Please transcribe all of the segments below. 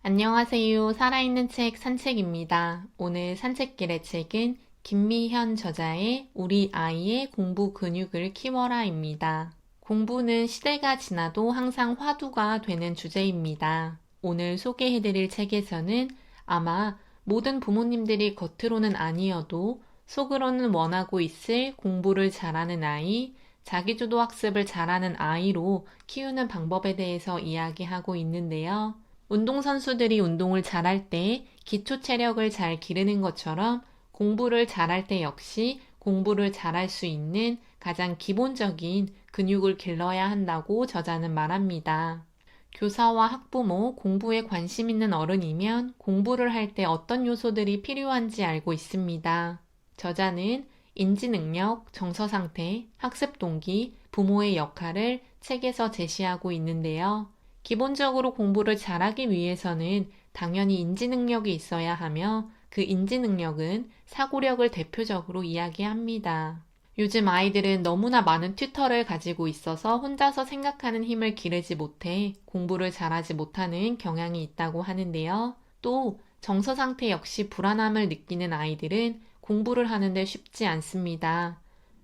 안녕하세요. 살아있는 책 산책입니다. 오늘 산책길의 책은 김미현 저자의 우리 아이의 공부 근육을 키워라입니다. 공부는 시대가 지나도 항상 화두가 되는 주제입니다. 오늘 소개해드릴 책에서는 아마 모든 부모님들이 겉으로는 아니어도 속으로는 원하고 있을 공부를 잘하는 아이, 자기주도 학습을 잘하는 아이로 키우는 방법에 대해서 이야기하고 있는데요. 운동선수들이 운동을 잘할 때 기초 체력을 잘 기르는 것처럼 공부를 잘할 때 역시 공부를 잘할 수 있는 가장 기본적인 근육을 길러야 한다고 저자는 말합니다. 교사와 학부모, 공부에 관심 있는 어른이면 공부를 할 때 어떤 요소들이 필요한지 알고 있습니다. 저자는 인지능력, 정서상태, 학습 동기, 부모의 역할을 책에서 제시하고 있는데요. 기본적으로 공부를 잘하기 위해서는 당연히 인지능력이 있어야 하며 그 인지능력은 사고력을 대표적으로 이야기합니다. 요즘 아이들은 너무나 많은 튜터를 가지고 있어서 혼자서 생각하는 힘을 기르지 못해 공부를 잘하지 못하는 경향이 있다고 하는데요. 또 정서 상태 역시 불안함을 느끼는 아이들은 공부를 하는데 쉽지 않습니다.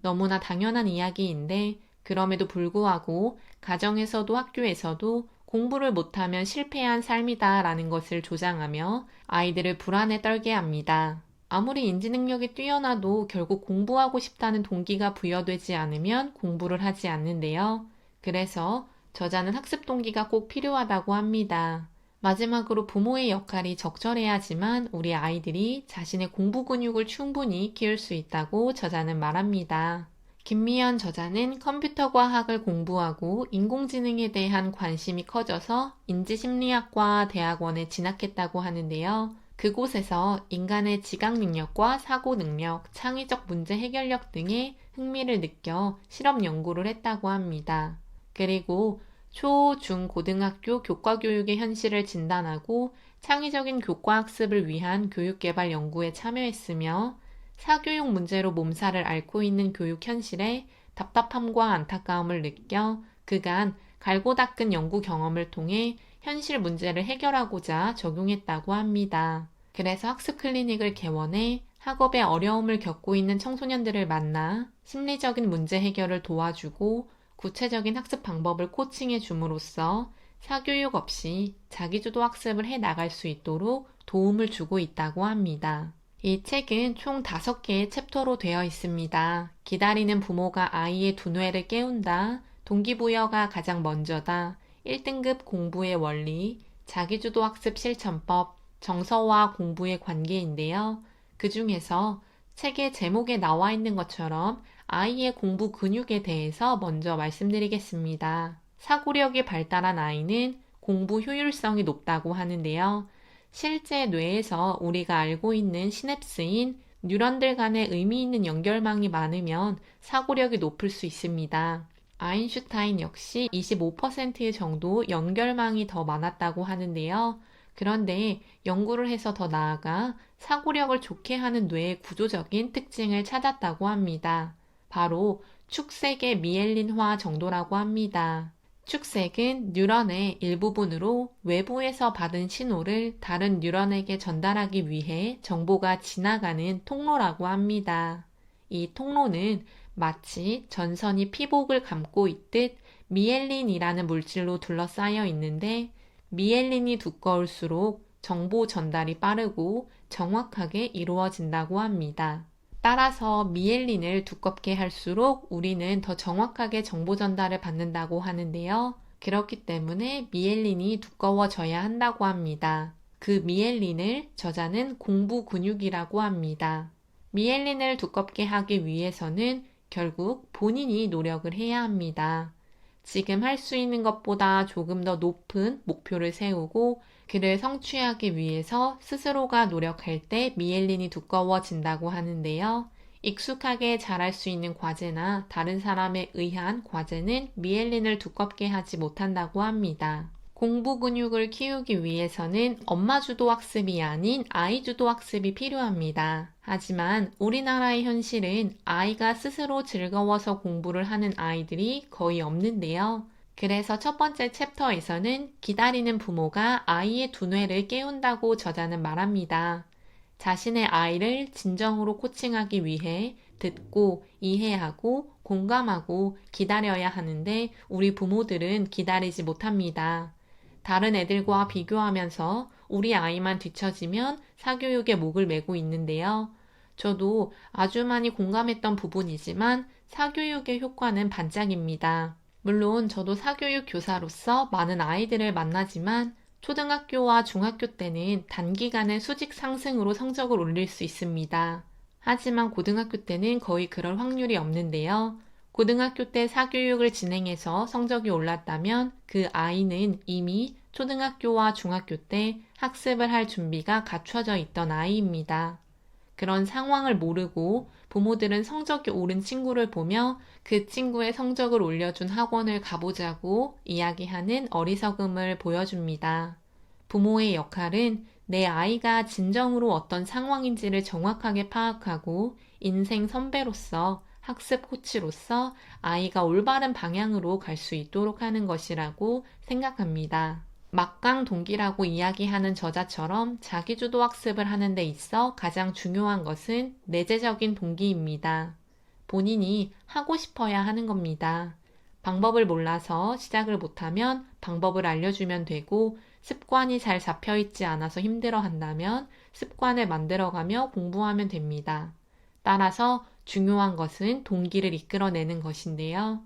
너무나 당연한 이야기인데 그럼에도 불구하고 가정에서도 학교에서도 공부를 못하면 실패한 삶이다라는 것을 조장하며 아이들을 불안에 떨게 합니다. 아무리 인지 능력이 뛰어나도 결국 공부하고 싶다는 동기가 부여되지 않으면 공부를 하지 않는데요. 그래서 저자는 학습 동기가 꼭 필요하다고 합니다. 마지막으로 부모의 역할이 적절해야지만 우리 아이들이 자신의 공부 근육을 충분히 키울 수 있다고 저자는 말합니다. 김미연 저자는 컴퓨터 과학을 공부하고 인공지능에 대한 관심이 커져서 인지심리학과 대학원에 진학했다고 하는데요. 그곳에서 인간의 지각 능력과 사고 능력, 창의적 문제 해결력 등에 흥미를 느껴 실험 연구를 했다고 합니다. 그리고 초, 중, 고등학교 교과 교육의 현실을 진단하고 창의적인 교과 학습을 위한 교육개발 연구에 참여했으며 사교육 문제로 몸살을 앓고 있는 교육 현실에 답답함과 안타까움을 느껴 그간 갈고 닦은 연구 경험을 통해 현실 문제를 해결하고자 적용했다고 합니다. 그래서 학습 클리닉을 개원해 학업에 어려움을 겪고 있는 청소년들을 만나 심리적인 문제 해결을 도와주고 구체적인 학습 방법을 코칭해 줌으로써 사교육 없이 자기주도 학습을 해 나갈 수 있도록 도움을 주고 있다고 합니다. 이 책은 총 5개의 챕터로 되어 있습니다. 기다리는 부모가 아이의 두뇌를 깨운다, 동기부여가 가장 먼저다, 1등급 공부의 원리, 자기주도 학습 실천법, 정서와 공부의 관계인데요. 그 중에서 책의 제목에 나와 있는 것처럼 아이의 공부 근육에 대해서 먼저 말씀드리겠습니다. 사고력이 발달한 아이는 공부 효율성이 높다고 하는데요. 실제 뇌에서 우리가 알고 있는 시냅스인 뉴런들 간의 의미 있는 연결망이 많으면 사고력이 높을 수 있습니다. 아인슈타인 역시 25% 정도 연결망이 더 많았다고 하는데요. 그런데 연구를 해서 더 나아가 사고력을 좋게 하는 뇌의 구조적인 특징을 찾았다고 합니다. 바로 축색의 미엘린화 정도라고 합니다. 축색은 뉴런의 일부분으로 외부에서 받은 신호를 다른 뉴런에게 전달하기 위해 정보가 지나가는 통로라고 합니다. 이 통로는 마치 전선이 피복을 감고 있듯 미엘린이라는 물질로 둘러싸여 있는데 미엘린이 두꺼울수록 정보 전달이 빠르고 정확하게 이루어진다고 합니다. 따라서 미엘린을 두껍게 할수록 우리는 더 정확하게 정보 전달을 받는다고 하는데요. 그렇기 때문에 미엘린이 두꺼워져야 한다고 합니다. 그 미엘린을 저자는 공부 근육이라고 합니다. 미엘린을 두껍게 하기 위해서는 결국 본인이 노력을 해야 합니다. 지금 할 수 있는 것보다 조금 더 높은 목표를 세우고 그를 성취하기 위해서 스스로가 노력할 때 미엘린이 두꺼워진다고 하는데요. 익숙하게 잘할 수 있는 과제나 다른 사람에 의한 과제는 미엘린을 두껍게 하지 못한다고 합니다. 공부 근육을 키우기 위해서는 엄마 주도 학습이 아닌 아이 주도 학습이 필요합니다. 하지만 우리나라의 현실은 아이가 스스로 즐거워서 공부를 하는 아이들이 거의 없는데요. 그래서 첫 번째 챕터에서는 기다리는 부모가 아이의 두뇌를 깨운다고 저자는 말합니다. 자신의 아이를 진정으로 코칭하기 위해 듣고 이해하고 공감하고 기다려야 하는데 우리 부모들은 기다리지 못합니다. 다른 애들과 비교하면서 우리 아이만 뒤처지면 사교육에 목을 메고 있는데요. 저도 아주 많이 공감했던 부분이지만 사교육의 효과는 반짝입니다. 물론 저도 사교육 교사로서 많은 아이들을 만나지만 초등학교와 중학교 때는 단기간에 수직 상승으로 성적을 올릴 수 있습니다. 하지만 고등학교 때는 거의 그럴 확률이 없는데요. 고등학교 때 사교육을 진행해서 성적이 올랐다면 그 아이는 이미 초등학교와 중학교 때 학습을 할 준비가 갖춰져 있던 아이입니다. 그런 상황을 모르고 부모들은 성적이 오른 친구를 보며 그 친구의 성적을 올려준 학원을 가보자고 이야기하는 어리석음을 보여줍니다. 부모의 역할은 내 아이가 진정으로 어떤 상황인지를 정확하게 파악하고 인생 선배로서 학습 코치로서 아이가 올바른 방향으로 갈 수 있도록 하는 것이라고 생각합니다. 막강 동기라고 이야기하는 저자처럼 자기주도 학습을 하는 데 있어 가장 중요한 것은 내재적인 동기입니다. 본인이 하고 싶어야 하는 겁니다. 방법을 몰라서 시작을 못하면 방법을 알려주면 되고 습관이 잘 잡혀있지 않아서 힘들어 한다면 습관을 만들어가며 공부하면 됩니다. 따라서 중요한 것은 동기를 이끌어내는 것인데요.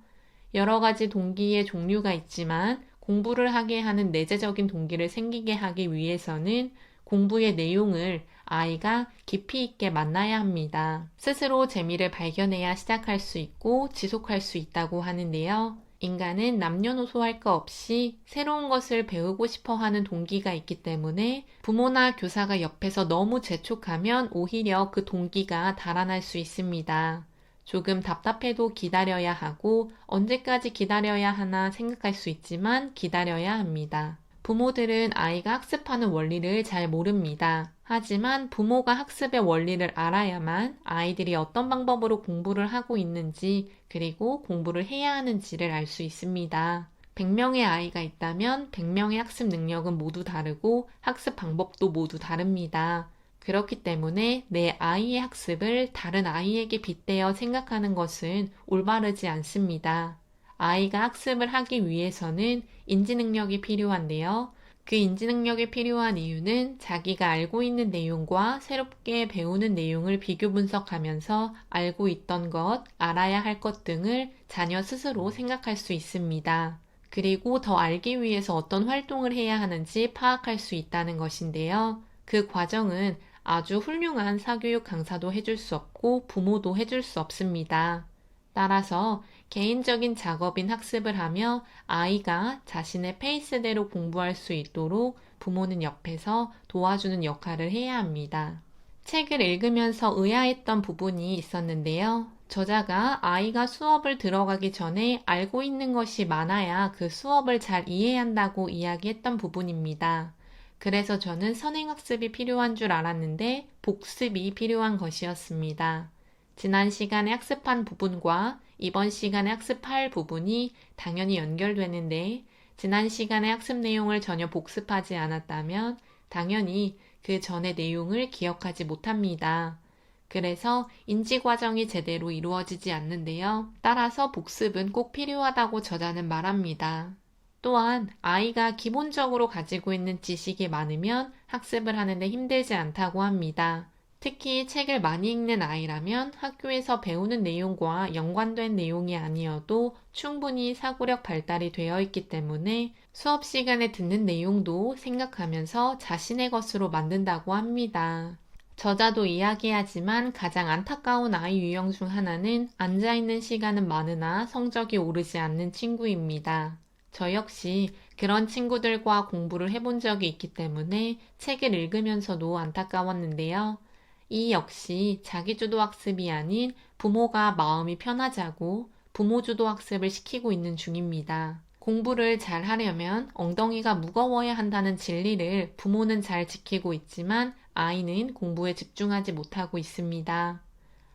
여러 가지 동기의 종류가 있지만 공부를 하게 하는 내재적인 동기를 생기게 하기 위해서는 공부의 내용을 아이가 깊이 있게 만나야 합니다. 스스로 재미를 발견해야 시작할 수 있고 지속할 수 있다고 하는데요. 인간은 남녀노소 할 거 없이 새로운 것을 배우고 싶어 하는 동기가 있기 때문에 부모나 교사가 옆에서 너무 재촉하면 오히려 그 동기가 달아날 수 있습니다. 조금 답답해도 기다려야 하고 언제까지 기다려야 하나 생각할 수 있지만 기다려야 합니다. 부모들은 아이가 학습하는 원리를 잘 모릅니다. 하지만 부모가 학습의 원리를 알아야만 아이들이 어떤 방법으로 공부를 하고 있는지 그리고 공부를 해야 하는지를 알 수 있습니다. 100명의 아이가 있다면 100명의 학습 능력은 모두 다르고 학습 방법도 모두 다릅니다. 그렇기 때문에 내 아이의 학습을 다른 아이에게 빗대어 생각하는 것은 올바르지 않습니다. 아이가 학습을 하기 위해서는 인지 능력이 필요한데요. 그 인지 능력이 필요한 이유는 자기가 알고 있는 내용과 새롭게 배우는 내용을 비교 분석하면서 알고 있던 것, 알아야 할 것 등을 자녀 스스로 생각할 수 있습니다. 그리고 더 알기 위해서 어떤 활동을 해야 하는지 파악할 수 있다는 것인데요. 그 과정은 아주 훌륭한 사교육 강사도 해줄 수 없고 부모도 해줄 수 없습니다. 따라서 개인적인 작업인 학습을 하며 아이가 자신의 페이스대로 공부할 수 있도록 부모는 옆에서 도와주는 역할을 해야 합니다. 책을 읽으면서 의아했던 부분이 있었는데요. 저자가 아이가 수업을 들어가기 전에 알고 있는 것이 많아야 그 수업을 잘 이해한다고 이야기했던 부분입니다. 그래서 저는 선행학습이 필요한 줄 알았는데 복습이 필요한 것이었습니다. 지난 시간에 학습한 부분과 이번 시간에 학습할 부분이 당연히 연결되는데 지난 시간의 학습 내용을 전혀 복습하지 않았다면 당연히 그 전의 내용을 기억하지 못합니다. 그래서 인지 과정이 제대로 이루어지지 않는데요. 따라서 복습은 꼭 필요하다고 저자는 말합니다. 또한 아이가 기본적으로 가지고 있는 지식이 많으면 학습을 하는데 힘들지 않다고 합니다. 특히 책을 많이 읽는 아이라면 학교에서 배우는 내용과 연관된 내용이 아니어도 충분히 사고력 발달이 되어 있기 때문에 수업 시간에 듣는 내용도 생각하면서 자신의 것으로 만든다고 합니다. 저자도 이야기하지만 가장 안타까운 아이 유형 중 하나는 앉아있는 시간은 많으나 성적이 오르지 않는 친구입니다. 저 역시 그런 친구들과 공부를 해본 적이 있기 때문에 책을 읽으면서도 안타까웠는데요. 이 역시 자기주도 학습이 아닌 부모가 마음이 편하자고 부모주도 학습을 시키고 있는 중입니다. 공부를 잘 하려면 엉덩이가 무거워야 한다는 진리를 부모는 잘 지키고 있지만 아이는 공부에 집중하지 못하고 있습니다.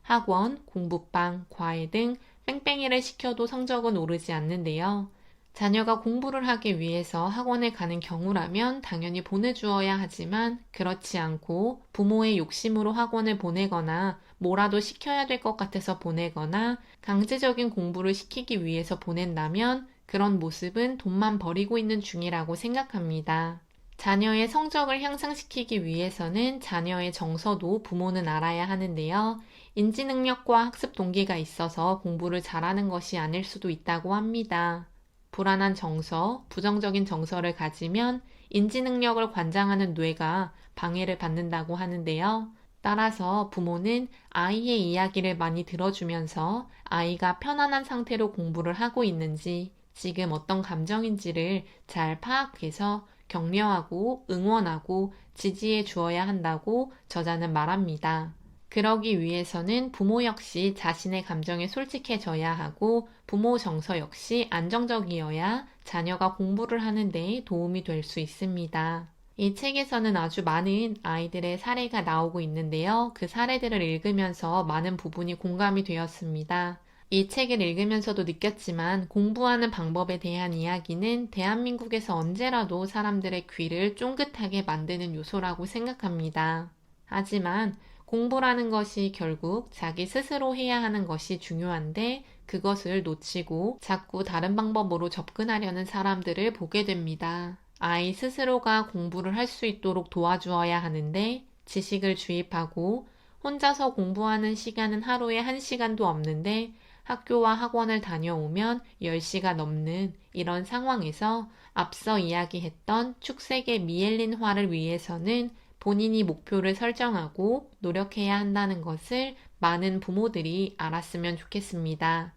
학원, 공부방, 과외 등 뺑뺑이를 시켜도 성적은 오르지 않는데요. 자녀가 공부를 하기 위해서 학원에 가는 경우라면 당연히 보내주어야 하지만 그렇지 않고 부모의 욕심으로 학원을 보내거나 뭐라도 시켜야 될 것 같아서 보내거나 강제적인 공부를 시키기 위해서 보낸다면 그런 모습은 돈만 버리고 있는 중이라고 생각합니다. 자녀의 성적을 향상시키기 위해서는 자녀의 정서도 부모는 알아야 하는데요. 인지 능력과 학습 동기가 있어서 공부를 잘하는 것이 아닐 수도 있다고 합니다. 불안한 정서, 부정적인 정서를 가지면 인지 능력을 관장하는 뇌가 방해를 받는다고 하는데요. 따라서 부모는 아이의 이야기를 많이 들어주면서 아이가 편안한 상태로 공부를 하고 있는지, 지금 어떤 감정인지를 잘 파악해서 격려하고 응원하고 지지해 주어야 한다고 저자는 말합니다. 그러기 위해서는 부모 역시 자신의 감정에 솔직해져야 하고 부모 정서 역시 안정적이어야 자녀가 공부를 하는 데 도움이 될 수 있습니다. 이 책에서는 아주 많은 아이들의 사례가 나오고 있는데요. 그 사례들을 읽으면서 많은 부분이 공감이 되었습니다. 이 책을 읽으면서도 느꼈지만 공부하는 방법에 대한 이야기는 대한민국에서 언제라도 사람들의 귀를 쫑긋하게 만드는 요소라고 생각합니다. 하지만 공부라는 것이 결국 자기 스스로 해야 하는 것이 중요한데 그것을 놓치고 자꾸 다른 방법으로 접근하려는 사람들을 보게 됩니다. 아이 스스로가 공부를 할 수 있도록 도와주어야 하는데 지식을 주입하고 혼자서 공부하는 시간은 하루에 1시간도 없는데 학교와 학원을 다녀오면 10시가 넘는 이런 상황에서 앞서 이야기했던 축색의 미엘린화를 위해서는 본인이 목표를 설정하고 노력해야 한다는 것을 많은 부모들이 알았으면 좋겠습니다.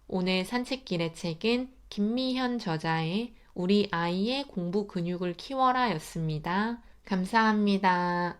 오늘 산책길의 책은 김미현 저자의 우리 아이의 공부 근육을 키워라 였습니다. 감사합니다.